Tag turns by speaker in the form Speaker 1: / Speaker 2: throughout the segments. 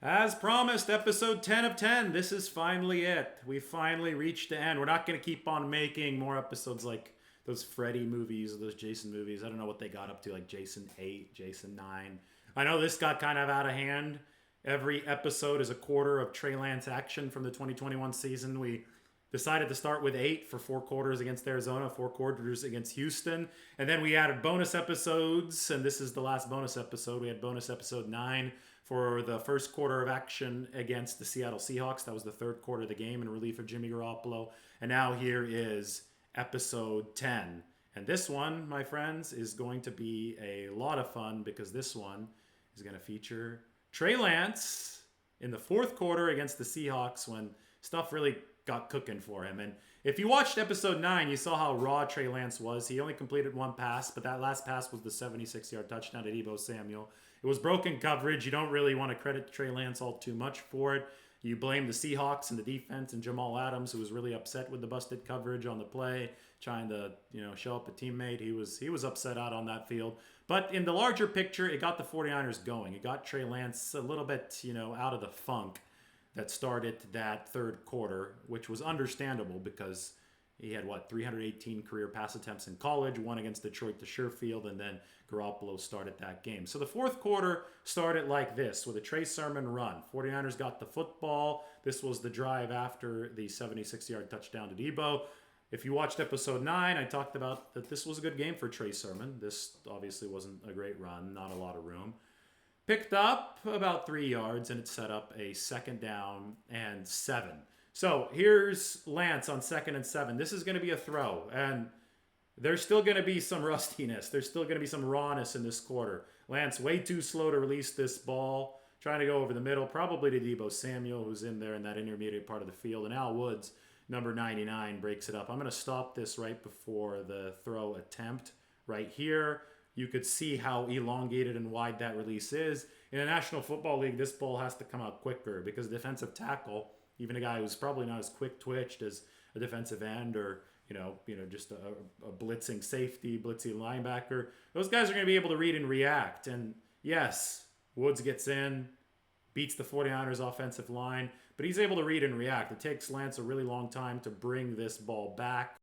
Speaker 1: As promised, episode 10 of 10. This is finally it. We finally reached the end. We're not going to keep on making more episodes like those Freddy movies or those Jason movies. I don't know what they got up to, like Jason 8, Jason 9. I know this got kind of out of hand. Every episode is a quarter of Trey Lance action from the 2021 season. We decided to start with 8 for 4 quarters against Arizona, 4 quarters against Houston. And then we added bonus episodes, and this is the last bonus episode. We had bonus episode 9 for the first quarter of action against the Seattle Seahawks. That was the third quarter of the game in relief of Jimmy Garoppolo. And now here is episode 10. And this one, my friends, is going to be a lot of fun because this one is going to feature Trey Lance in the fourth quarter against the Seahawks when stuff really got cooking for him. And if you watched episode 9, you saw how raw Trey Lance was. He only completed one pass, but that last pass was the 76-yard touchdown to Deebo Samuel. It was broken coverage. You don't really want to credit Trey Lance all too much for it. You blame the Seahawks and the defense and Jamal Adams, who was really upset with the busted coverage on the play, trying to show up a teammate. He was upset out on that field. But in the larger picture, it got the 49ers going. It got Trey Lance a little bit out of the funk that started that third quarter, which was understandable because he had, 318 career pass attempts in college, one against Detroit to Sherfield, and then Garoppolo started that game. So the fourth quarter started like this, with a Trey Sermon run. 49ers got the football. This was the drive after the 76-yard touchdown to Deebo. If you watched episode 9, I talked about that this was a good game for Trey Sermon. This obviously wasn't a great run, not a lot of room. Picked up about 3 yards, and it set up a 2nd down and 7. So here's Lance on 2nd and 7. This is going to be a throw, and there's still going to be some rustiness. There's still going to be some rawness in this quarter. Lance way too slow to release this ball, trying to go over the middle, probably to Deebo Samuel, who's in there in that intermediate part of the field, and Al Woods, number 99, breaks it up. I'm going to stop this right before the throw attempt right here. You could see how elongated and wide that release is. In the National Football League, this ball has to come out quicker because the defensive tackle, even a guy who's probably not as quick-twitched as a defensive end or just a blitzing safety, blitzing linebacker, those guys are going to be able to read and react. And yes, Woods gets in, beats the 49ers offensive line, but he's able to read and react. It takes Lance a really long time to bring this ball back.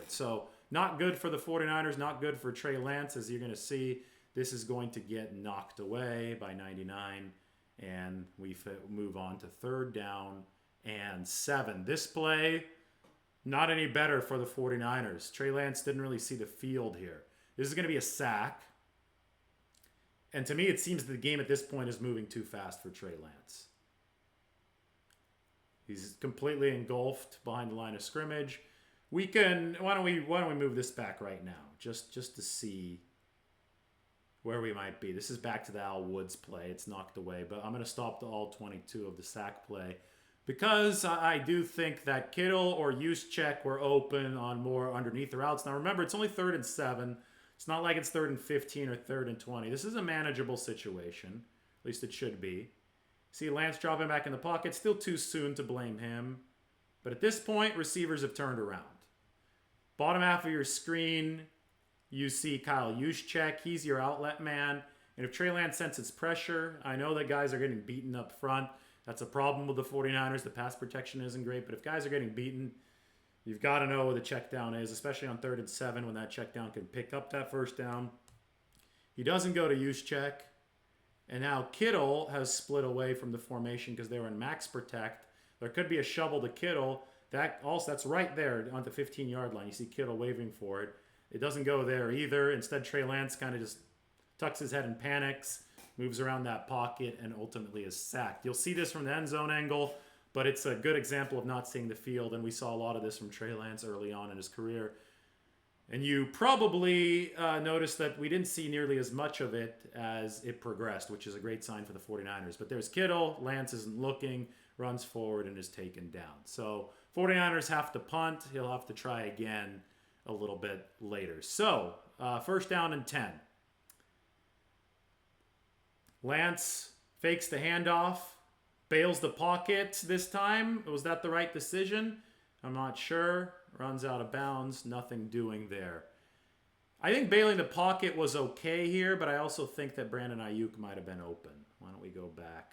Speaker 1: So not good for the 49ers, not good for Trey Lance. As you're going to see, this is going to get knocked away by 99, and we move on to 3rd down and 7. This play, not any better for the 49ers. Trey Lance didn't really see the field here. This is going to be a sack. And to me, it seems the game at this point is moving too fast for Trey Lance. He's completely engulfed behind the line of scrimmage. Why don't we move this back right now, just to see where we might be. This is back to the Al Woods play. It's knocked away, but I'm going to stop the all 22 of the sack play because I do think that Kittle or Juszczyk were open on more underneath the routes. Now remember, it's only 3rd and 7. It's not like it's 3rd and 15 or 3rd and 20. This is a manageable situation. At least it should be. See Lance dropping back in the pocket. Still too soon to blame him. But at this point, receivers have turned around. Bottom half of your screen, you see Kyle Juszczyk. He's your outlet man. And if Trey Lance senses pressure, I know that guys are getting beaten up front. That's a problem with the 49ers. The pass protection isn't great. But if guys are getting beaten, you've got to know where the check down is, especially on 3rd and 7 when that check down can pick up that 1st down. He doesn't go to Juszczyk. And now Kittle has split away from the formation because they were in max protect. There could be a shovel to Kittle. That's right there on the 15-yard line. You see Kittle waving for it. It doesn't go there either. Instead, Trey Lance kind of just tucks his head and panics, moves around that pocket, and ultimately is sacked. You'll see this from the end zone angle, but it's a good example of not seeing the field, and we saw a lot of this from Trey Lance early on in his career. And you probably noticed that we didn't see nearly as much of it as it progressed, which is a great sign for the 49ers. But there's Kittle. Lance isn't looking, runs forward, and is taken down. So 49ers have to punt. He'll have to try again a little bit later. So 1st down and 10. Lance fakes the handoff, bails the pocket this time. Was that the right decision? I'm not sure. Runs out of bounds. Nothing doing there. I think bailing the pocket was okay here, but I also think that Brandon Ayuk might have been open. Why don't we go back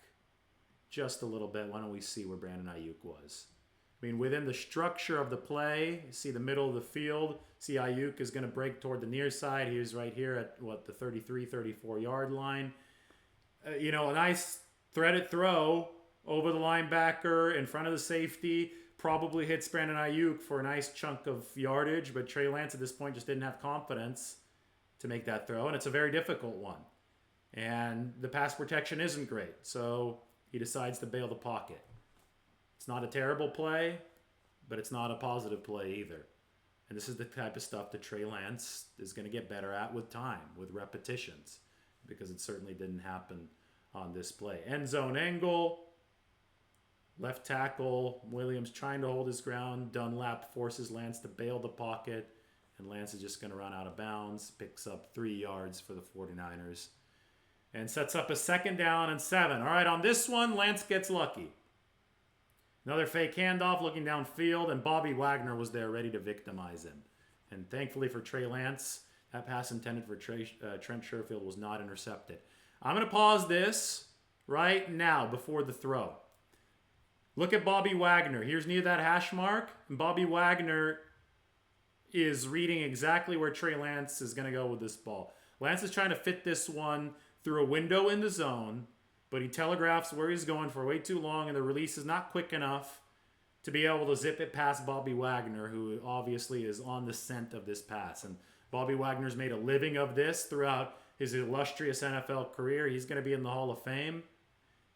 Speaker 1: just a little bit? Why don't we see where Brandon Ayuk was? I mean, within the structure of the play, you see the middle of the field. See Ayuk is going to break toward the near side. He's right here at, the 33, 34-yard line. A nice threaded throw over the linebacker in front of the safety. Probably hits Brandon Ayuk for a nice chunk of yardage, but Trey Lance at this point just didn't have confidence to make that throw, and it's a very difficult one. And the pass protection isn't great, so he decides to bail the pocket. It's not a terrible play, but it's not a positive play either. And this is the type of stuff that Trey Lance is going to get better at with time, with repetitions, because it certainly didn't happen on this play. End zone angle. Left tackle, Williams trying to hold his ground. Dunlap forces Lance to bail the pocket, and Lance is just going to run out of bounds. Picks up 3 yards for the 49ers, and sets up a 2nd down and 7. All right, on this one, Lance gets lucky. Another fake handoff looking downfield, and Bobby Wagner was there ready to victimize him. And thankfully for Trey Lance, that pass intended for Trent Sherfield was not intercepted. I'm going to pause this right now before the throw. Look at Bobby Wagner. Here's near that hash mark. And Bobby Wagner is reading exactly where Trey Lance is going to go with this ball. Lance is trying to fit this one through a window in the zone, but he telegraphs where he's going for way too long, and the release is not quick enough to be able to zip it past Bobby Wagner, who obviously is on the scent of this pass. And Bobby Wagner's made a living of this throughout his illustrious NFL career. He's going to be in the Hall of Fame.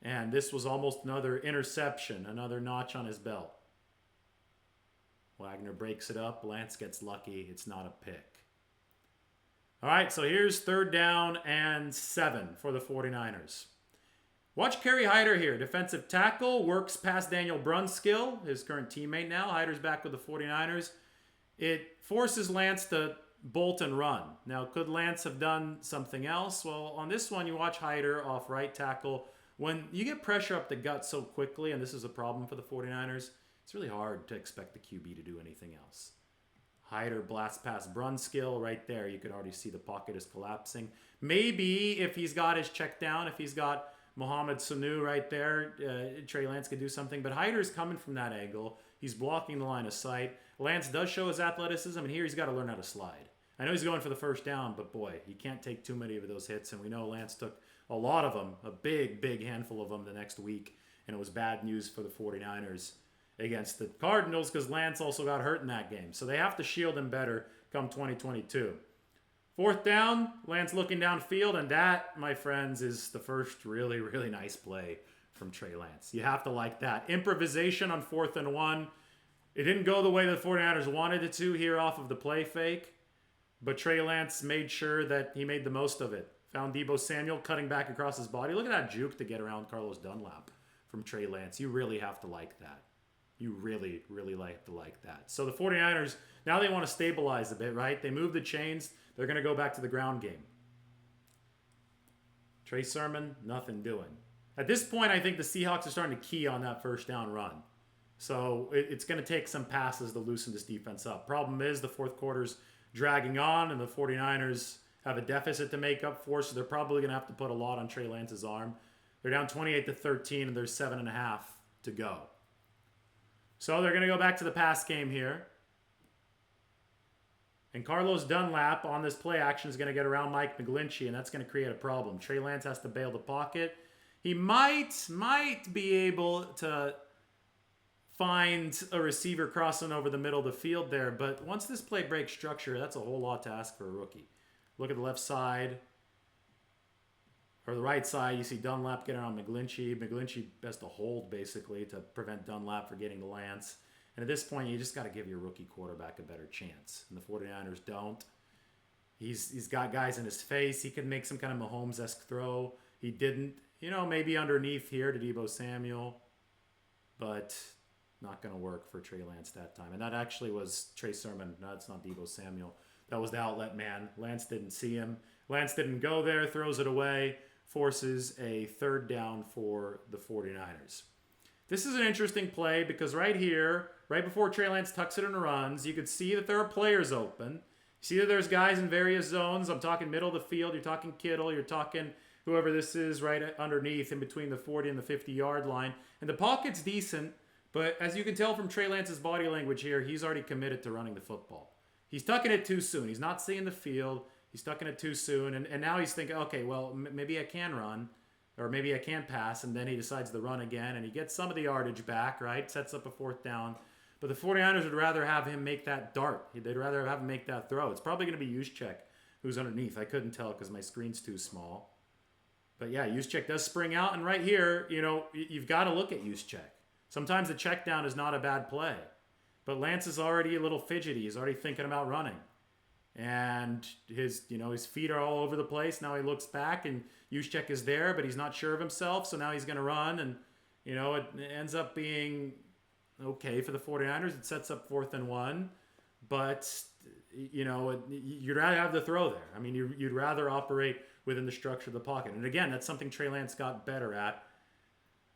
Speaker 1: And this was almost another interception, another notch on his belt. Wagner breaks it up. Lance gets lucky. It's not a pick. All right, so here's 3rd down and 7 for the 49ers. Watch Kerry Hyder here. Defensive tackle, works past Daniel Brunskill, his current teammate now. Hyder's back with the 49ers. It forces Lance to bolt and run. Now, could Lance have done something else? Well, on this one, you watch Hyder off right tackle. When you get pressure up the gut so quickly, and this is a problem for the 49ers, it's really hard to expect the QB to do anything else. Hyder blasts past Brunskill right there. You could already see the pocket is collapsing. Maybe if he's got his check down, if he's got Mohamed Sanu right there, Trey Lance could do something. But Hyder's coming from that angle. He's blocking the line of sight. Lance does show his athleticism, and here he's got to learn how to slide. I know he's going for the 1st down, but boy, you can't take too many of those hits, and we know Lance took a lot of them, a big handful of them the next week, and it was bad news for the 49ers against the Cardinals because Lance also got hurt in that game. So they have to shield him better come 2022. 4th down, Lance looking downfield, and that, my friends, is the first really nice play from Trey Lance. You have to like that. Improvisation on 4th and 1. It didn't go the way the 49ers wanted it to here off of the play fake, but Trey Lance made sure that he made the most of it. Found Deebo Samuel cutting back across his body. Look at that juke to get around Carlos Dunlap from Trey Lance. You really have to like that. You really like to like that. So the 49ers, now they want to stabilize a bit, right? They move the chains. They're going to go back to the ground game. Trey Sermon, nothing doing. At this point, I think the Seahawks are starting to key on that 1st down run. So it's going to take some passes to loosen this defense up. Problem is the 4th quarter's dragging on, and the 49ers have a deficit to make up for, so they're probably going to have to put a lot on Trey Lance's arm. They're down 28-13, and there's 7.5 to go. So they're going to go back to the pass game here. And Carlos Dunlap on this play action is going to get around Mike McGlinchey, and that's going to create a problem. Trey Lance has to bail the pocket. He might be able to find a receiver crossing over the middle of the field there, but once this play breaks structure, that's a whole lot to ask for a rookie. Look at the left side, or the right side, you see Dunlap getting around McGlinchey. McGlinchey has to hold, basically, to prevent Dunlap from getting to Lance. And at this point, you just got to give your rookie quarterback a better chance. And the 49ers don't. He's got guys in his face. He could make some kind of Mahomes-esque throw. He didn't. Maybe underneath here to Deebo Samuel. But not going to work for Trey Lance that time. And that actually was Trey Sermon. No, it's not Deebo Samuel. That was the outlet man. Lance didn't see him. Lance didn't go there, throws it away, forces a 3rd down for the 49ers. This is an interesting play because right here, right before Trey Lance tucks it and runs, you could see that there are players open. See that there's guys in various zones. I'm talking middle of the field. You're talking Kittle. You're talking whoever this is right underneath in between the 40 and the 50-yard line. And the pocket's decent, but as you can tell from Trey Lance's body language here, he's already committed to running the football. He's tucking it too soon. He's not seeing the field. He's tucking it too soon. And now he's thinking, okay, well, maybe I can run. Or maybe I can pass. And then he decides to run again. And he gets some of the yardage back, right? Sets up a 4th down. But the 49ers would rather have him make that dart. They'd rather have him make that throw. It's probably going to be Juszczyk who's underneath. I couldn't tell because my screen's too small. But yeah, Juszczyk does spring out. And right here, you've got to look at Juszczyk. Sometimes the check down is not a bad play. But Lance is already a little fidgety. He's already thinking about running. And his feet are all over the place. Now he looks back and Juszczyk is there, but he's not sure of himself. So now he's going to run. And, it ends up being okay for the 49ers. It sets up 4th and 1. But, you'd rather have the throw there. I mean, you'd rather operate within the structure of the pocket. And again, that's something Trey Lance got better at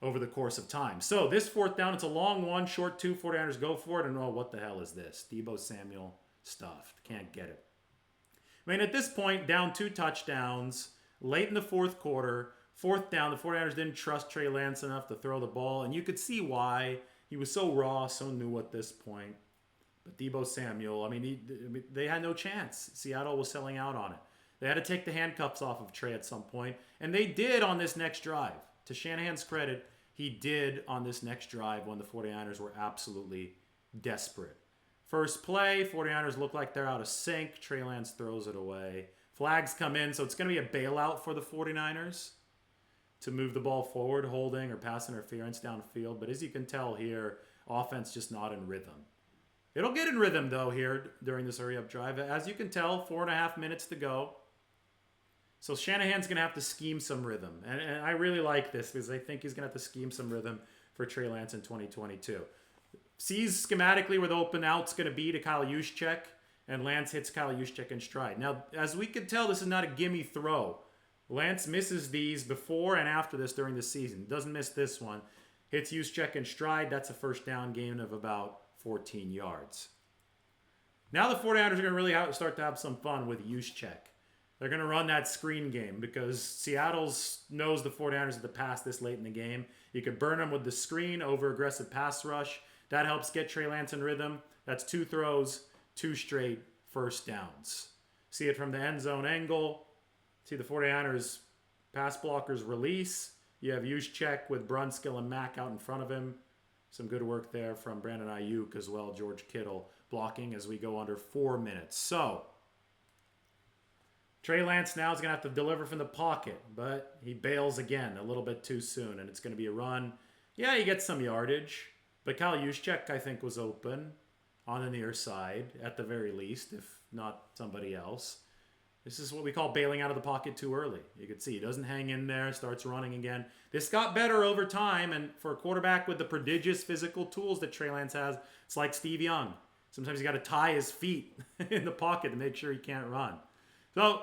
Speaker 1: over the course of time. So this 4th down, it's a long one, short 2, 49ers go for it. And what the hell is this? Deebo Samuel stuffed. Can't get it. I mean, at this point, down 2 touchdowns, late in the 4th quarter, 4th down, the 49ers didn't trust Trey Lance enough to throw the ball. And you could see why. He was so raw, so new at this point. But Deebo Samuel, they had no chance. Seattle was selling out on it. They had to take the handcuffs off of Trey at some point. And they did on this next drive. To Shanahan's credit, he did on this next drive when the 49ers were absolutely desperate. First play, 49ers look like they're out of sync. Trey Lance throws it away. Flags come in, so it's going to be a bailout for the 49ers to move the ball forward, holding or pass interference downfield. But as you can tell here, offense just not in rhythm. It'll get in rhythm, though, here during this hurry-up drive. As you can tell, 4.5 minutes to go. So Shanahan's going to have to scheme some rhythm. And I really like this because I think he's going to have to scheme some rhythm for Trey Lance in 2022. Sees schematically where the open out's going to be to Kyle Juszczyk, and Lance hits Kyle Juszczyk in stride. Now, as we can tell, this is not a gimme throw. Lance misses these before and after this during the season. Doesn't miss this one. Hits Juszczyk in stride. That's a 1st down gain of about 14 yards. Now the 49ers are going to really start to have some fun with Juszczyk. They're going to run that screen game because Seattle knows the 49ers at the pass this late in the game. You could burn them with the screen over aggressive pass rush. That helps get Trey Lance in rhythm. That's 2 throws, 2 straight 1st downs. See it from the end zone angle. See the 49ers pass blockers release. You have Juszczyk with Brunskill and Mack out in front of him. Some good work there from Brandon Ayuk as well. George Kittle blocking as we go under 4 minutes. So Trey Lance now is going to have to deliver from the pocket, but he bails again a little bit too soon, and it's going to be a run. Yeah, he gets some yardage, but Kyle Juszczyk, I think, was open on the near side at the very least, if not somebody else. This is what we call bailing out of the pocket too early. You can see he doesn't hang in there, starts running again. This got better over time, and for a quarterback with the prodigious physical tools that Trey Lance has, it's like Steve Young. Sometimes you got to tie his feet in the pocket to make sure he can't run. So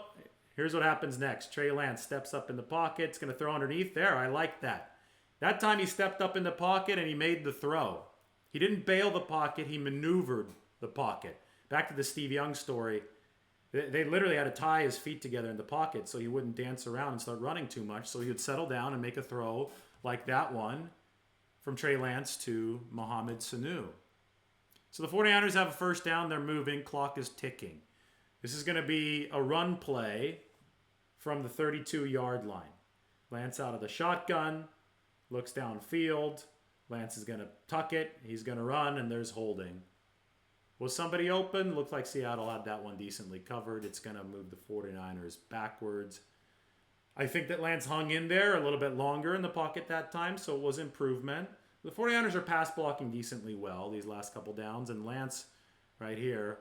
Speaker 1: here's what happens next. Trey Lance steps up in the pocket. It's going to throw underneath there. I like that. That time he stepped up in the pocket and he made the throw. He didn't bail the pocket. He maneuvered the pocket. Back to the Steve Young story. They literally had to tie his feet together in the pocket so he wouldn't dance around and start running too much. So he would settle down and make a throw like that one from Trey Lance to Mohamed Sanu. So the 49ers have a 1st down. They're moving. Clock is ticking. This is going to be a run play from the 32-yard line. Lance out of the shotgun, looks downfield. Lance is going to tuck it. He's going to run, and there's holding. Was somebody open? Looked like Seattle had that one decently covered. It's going to move the 49ers backwards. I think that Lance hung in there a little bit longer in the pocket that time, so it was improvement. The 49ers are pass blocking decently well these last couple downs, and Lance right here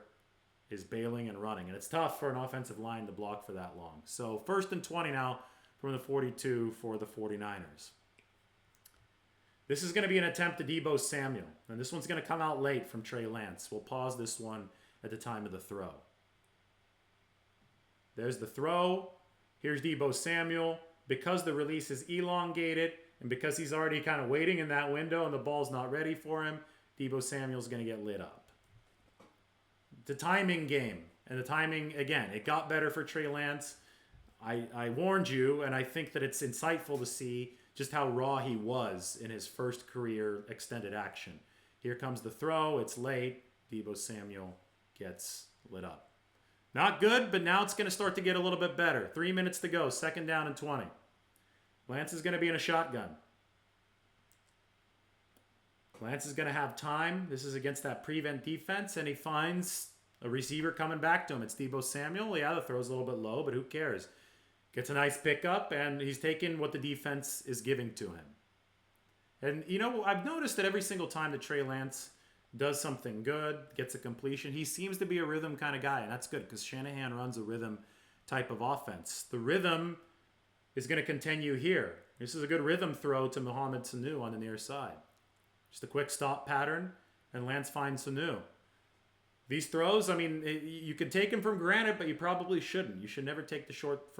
Speaker 1: is bailing and running. And it's tough for an offensive line to block for that long. So 1st and 20 now from the 42 for the 49ers. This is going to be an attempt to Deebo Samuel. And this one's going to come out late from Trey Lance. We'll pause this one at the time of the throw. There's the throw. Here's Deebo Samuel. Because the release is elongated and because he's already kind of waiting in that window and the ball's not ready for him, Deebo Samuel's going to get lit up. It's a timing game And the timing, again, it got better for Trey Lance. I warned you, and I think that it's insightful to see just how raw he was in his first career extended action. Here comes the throw. It's late. Deebo Samuel gets lit up. Not good, but now it's going to start to get a little bit better. 3 minutes to go. 2nd down and 20. Lance is going to be in a shotgun. Lance is going to have time. This is against that prevent defense, and he finds a receiver coming back to him. It's Deebo Samuel. Yeah, the throw's a little bit low, but who cares? Gets a nice pickup, and he's taking what the defense is giving to him. And, you know, I've noticed that every single time that Trey Lance does something good, gets a completion, he seems to be a rhythm kind of guy, and that's good because Shanahan runs a rhythm type of offense. The rhythm is going to continue here. This is a good rhythm throw to Mohamed Sanu on the near side. Just a quick stop pattern, and Lance finds Sanu. These throws, I mean, you can take them for granted, but you probably shouldn't. You should never take the short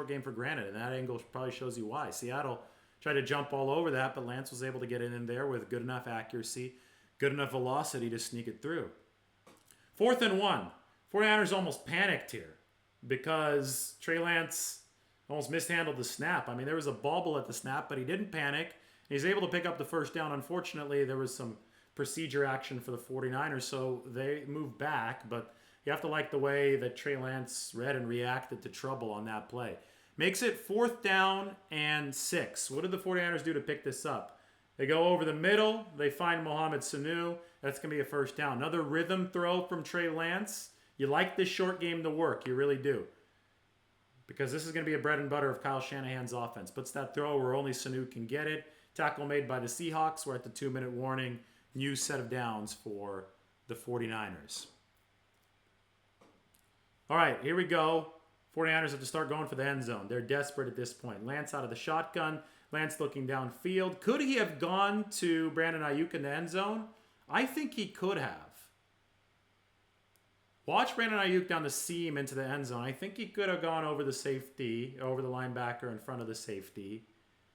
Speaker 1: game for granted, and that angle probably shows you why. Seattle tried to jump all over that, but Lance was able to get it in there with good enough accuracy, good enough velocity to sneak it through. 4th and 1. 49ers almost panicked here because Trey Lance almost mishandled the snap. I mean, there was a bobble at the snap, but he didn't panic. He's able to pick up the first down. Unfortunately, there was some procedure action for the 49ers, so they moved back, but you have to like the way that Trey Lance read and reacted to trouble on that play. Makes it 4th down and 6. What did the 49ers do to pick this up? They go over the middle. They find Mohamed Sanu. That's going to be a first down. Another rhythm throw from Trey Lance. You like this short game to work. You really do. Because this is going to be a bread and butter of Kyle Shanahan's offense. Puts that throw where only Sanu can get it. Tackle made by the Seahawks. We're at the 2-minute warning. New set of downs for the 49ers. All right, here we go. 49ers have to start going for the end zone. They're desperate at this point. Lance out of the shotgun. Lance looking downfield. Could he have gone to Brandon Ayuk in the end zone? I think he could have. Watch Brandon Ayuk down the seam into the end zone. I think he could have gone over the safety, over the linebacker in front of the safety.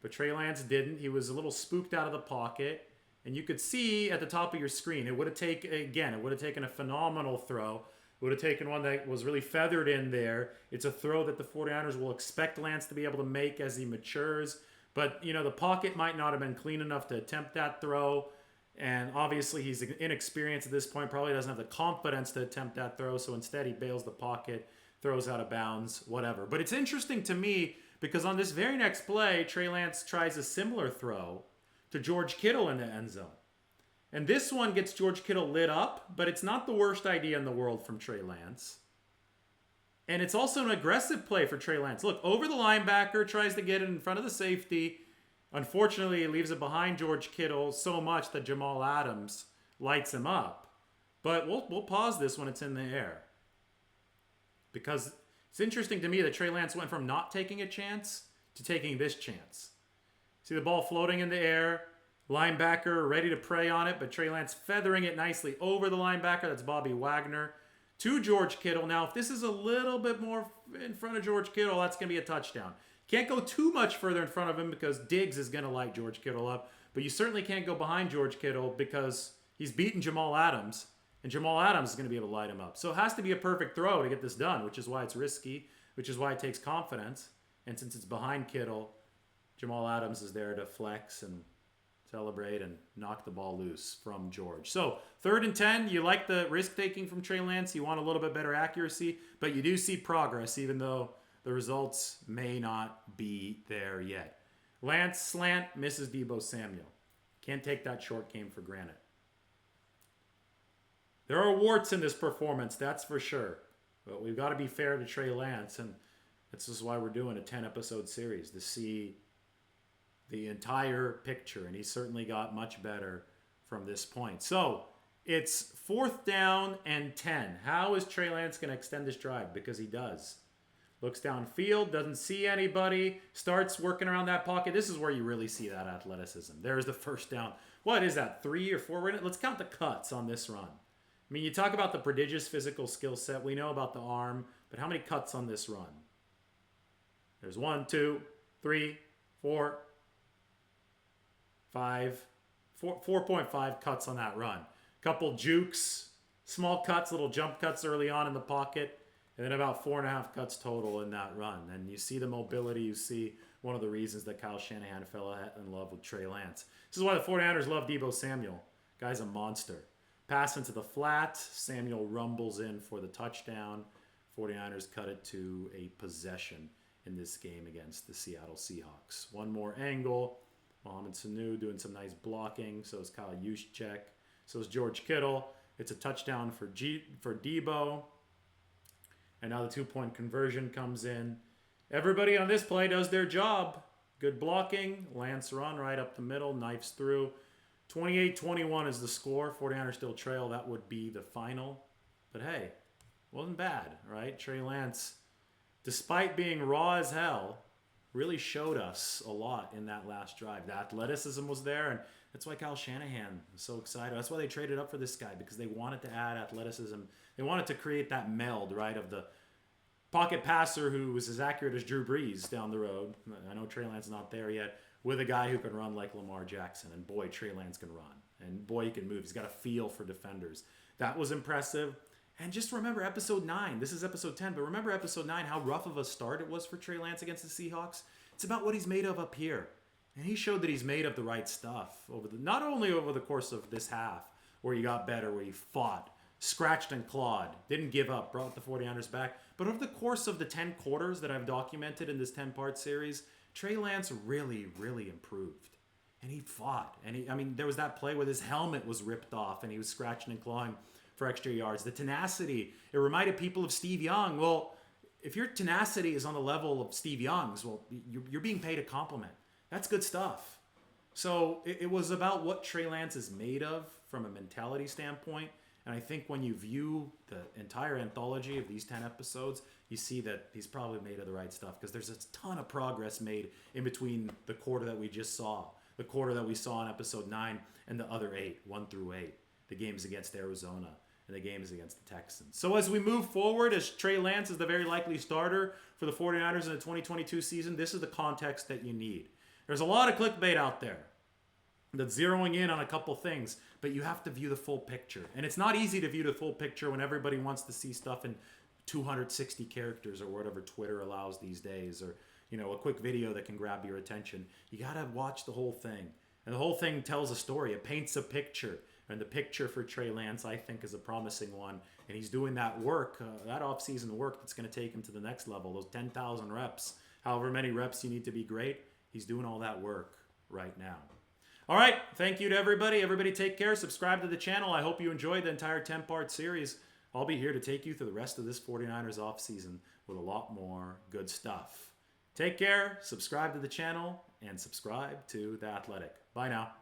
Speaker 1: But Trey Lance didn't. He was a little spooked out of the pocket. And you could see at the top of your screen, it would have taken a phenomenal throw. It would have taken one that was really feathered in there. It's a throw that the 49ers will expect Lance to be able to make as he matures. But, you know, the pocket might not have been clean enough to attempt that throw. And obviously he's inexperienced at this point, probably doesn't have the confidence to attempt that throw. So instead he bails the pocket, throws out of bounds, whatever. But it's interesting to me because on this very next play, Trey Lance tries a similar throw to George Kittle in the end zone. And this one gets George Kittle lit up, but it's not the worst idea in the world from Trey Lance. And it's also an aggressive play for Trey Lance. Look, over the linebacker, tries to get it in front of the safety. Unfortunately, he leaves it behind George Kittle so much that Jamal Adams lights him up. But we'll pause this when it's in the air. Because it's interesting to me that Trey Lance went from not taking a chance to taking this chance. See the ball floating in the air, linebacker ready to prey on it, but Trey Lance feathering it nicely over the linebacker. That's Bobby Wagner to George Kittle. Now, if this is a little bit more in front of George Kittle, that's going to be a touchdown. Can't go too much further in front of him because Diggs is going to light George Kittle up, but you certainly can't go behind George Kittle because he's beaten Jamal Adams, and Jamal Adams is going to be able to light him up. So it has to be a perfect throw to get this done, which is why it's risky, which is why it takes confidence. And since it's behind Kittle, Jamal Adams is there to flex and celebrate and knock the ball loose from George. So 3rd and 10, you like the risk-taking from Trey Lance. You want a little bit better accuracy, but you do see progress even though the results may not be there yet. Lance slant misses Deebo Samuel. Can't take that short game for granted. There are warts in this performance, that's for sure. But we've got to be fair to Trey Lance, and this is why we're doing a 10-episode series, to see the entire picture, and he certainly got much better from this point. So it's 4th down and 10. How is Trey Lance going to extend this drive? Because he does. Looks downfield, doesn't see anybody, starts working around that pocket. This is where you really see that athleticism. There's the first down. What is that, 3 or 4? Let's count the cuts on this run. I mean, you talk about the prodigious physical skill set. We know about the arm, but how many cuts on this run? There's 1, 2, 3, 4, 5, 4.5 cuts on that run. Couple jukes, Small cuts, little jump cuts early on in the pocket, and then about 4.5 cuts total in that run. And you see the mobility. You see one of the reasons that Kyle Shanahan fell in love with Trey Lance. This is why the 49ers love Deebo Samuel. Guy's a monster. Pass into the flat. Samuel rumbles in for the touchdown. 49ers cut it to a possession in this game against the Seattle Seahawks. One more angle. Mohamed Sanu doing some nice blocking. So is Kyle Juszczyk. So is George Kittle. It's a touchdown for Deebo. And now the 2-point conversion comes in. Everybody on this play does their job. Good blocking. Lance run right up the middle. Knifes through. 28-21 is the score. 49ers still trail. That would be the final. But hey, wasn't bad, right? Trey Lance, despite being raw as hell, really showed us a lot in that last drive. The athleticism was there, and that's why Kyle Shanahan was so excited. That's why they traded up for this guy, because they wanted to add athleticism. They wanted to create that meld, right, of the pocket passer who was as accurate as Drew Brees down the road. I know Trey Lance is not there yet, with a guy who can run like Lamar Jackson. And boy, Trey Lance can run. And boy, he can move. He's got a feel for defenders. That was impressive. And just remember episode 9. This is episode 10, but remember episode 9, how rough of a start it was for Trey Lance against the Seahawks? It's about what he's made of up here. And he showed that he's made of the right stuff, not only over the course of this half, where he got better, where he fought, scratched and clawed, didn't give up, brought the 49ers back, but over the course of the 10 quarters that I've documented in this 10-part series, Trey Lance really, really improved. And he fought. And there was that play where his helmet was ripped off and he was scratching and clawing for extra yards. The tenacity, it reminded people of Steve Young. Well, if your tenacity is on the level of Steve Young's, well, you're being paid a compliment. That's good stuff. So it was about what Trey Lance is made of from a mentality standpoint. And I think when you view the entire anthology of these 10 episodes, you see that he's probably made of the right stuff, because there's a ton of progress made in between the quarter that we just saw, the quarter that we saw in episode 9, and the other 8, 1 through 8, the games against Arizona and the games against the Texans. So as we move forward, as Trey Lance is the very likely starter for the 49ers in the 2022 season, this is the context that you need. There's a lot of clickbait out there that's zeroing in on a couple things, but you have to view the full picture. And it's not easy to view the full picture when everybody wants to see stuff in 260 characters or whatever Twitter allows these days, or a quick video that can grab your attention. You got to watch the whole thing. And the whole thing tells a story. It paints a picture. And the picture for Trey Lance, I think, is a promising one. And he's doing that work, that offseason work that's going to take him to the next level, those 10,000 reps, however many reps you need to be great. He's doing all that work right now. All right, thank you to everybody. Everybody take care. Subscribe to the channel. I hope you enjoyed the entire 10-part series. I'll be here to take you through the rest of this 49ers offseason with a lot more good stuff. Take care, subscribe to the channel, and subscribe to The Athletic. Bye now.